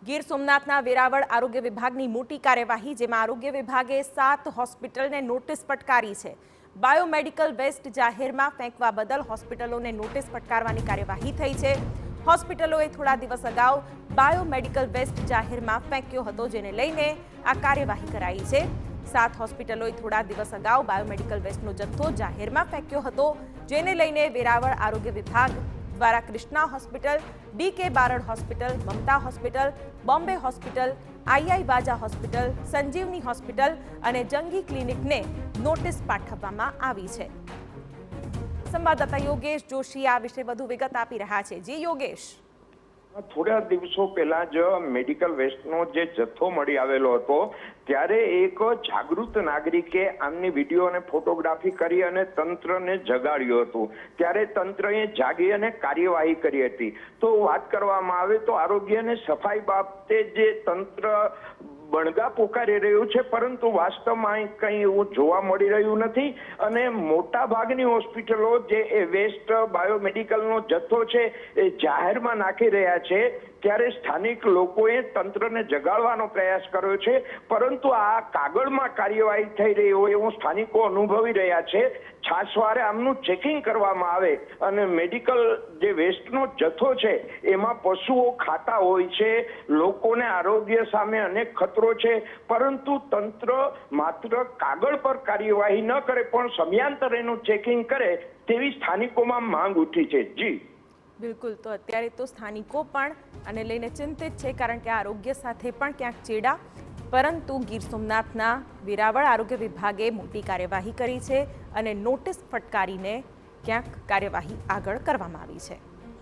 ગીર સોમનાથના વેરાવળ આરોગ્ય વિભાગની મોટી કાર્યવાહી, જેમાં આરોગ્ય વિભાગે 7 હોસ્પિટલને નોટિસ ફટકારી છે। બાયોમેડિકલ વેસ્ટ જાહેરમાં ફેંકવા બદલ હોસ્પિટલોને નોટિસ ફટકારવાની કાર્યવાહી થઈ છે। હોસ્પિટલોએ થોડા દિવસ અગાઉ બાયોમેડિકલ વેસ્ટ જાહેરમાં ફેંક્યો હતો, જેને લઈને આ કાર્યવાહી કરાઈ છે। 7 હોસ્પિટલોએ થોડા દિવસ અગાઉ બાયોમેડિકલ વેસ્ટનો જથ્થો જાહેરમાં ફેંક્યો હતો, જેને લઈને વેરાવળ આરોગ્ય વિભાગ દ્વારા Krishna hospital, DK Barad hospital, Mamta hospital, Bombay hospital, II Vaja hospital, Sanjivani hospital અને જંગી ક્લિનિકને નોટિસ પાઠવવામાં આવી છે। સંવાદદાતા યોગેશ જોશી આ વિશે વધુ વિગત આપી રહ્યા છે। જી યોગેશ। થોડા દિવસો પહેલા જ મેડિકલ વેસ્ટનો જે જથ્થો મળી આવેલો હતો, ત્યારે એક જાગૃત નાગરિકે આમની વિડીયો અને ફોટોગ્રાફી કરી અને તંત્રને જગાડ્યું હતું। ત્યારે તંત્રએ જાગી અને કાર્યવાહી કરી હતી। તો વાત કરવામાં આવે તો આરોગ્ય અને સફાઈ બાબતે જે તંત્ર બણગા પોકારી રહ્યું છે, પરંતુ વાસ્તવમાં કંઈ એવું જોવા મળી રહ્યું નથી અને મોટા ભાગની હોસ્પિટલો જે વેસ્ટ બાયોમેડિકલનો જથ્થો છે એ જાહેરમાં નાખી રહ્યા છે। ત્યારે સ્થાનિક લોકોએ તંત્રને જગાડવાનો પ્રયાસ કર્યો છે, પરંતુ આ કાગળમાં કાર્યવાહી થઈ રહી હોય એવું સ્થાનિકો અનુભવી રહ્યા છે। છાસવારે આમનું ચેકિંગ કરવામાં આવે અને મેડિકલ જે વેસ્ટનો જથ્થો છે એમાં પશુઓ ખાતા હોય છે, લોકોને આરોગ્ય સામે અનેક ખતરો છે, પરંતુ તંત્ર માત્ર કાગળ પર કાર્યવાહી ન કરે પણ સમયાંતરે એનું ચેકિંગ કરે તેવી સ્થાનિકોમાં માંગ ઉઠી છે। જી બિલકુલ, તો અત્યારે તો સ્થાનિકો પણ આને લઈને ચિંતિત છે, કારણ કે આરોગ્ય સાથે પણ ક્યાંક ચેડા, પરંતુ ગીર સોમનાથના વેરાવળ આરોગ્ય વિભાગે મોટી કાર્યવાહી કરી છે અને નોટિસ ફટકારીને ક્યાંક કાર્યવાહી આગળ કરવામાં આવી છે।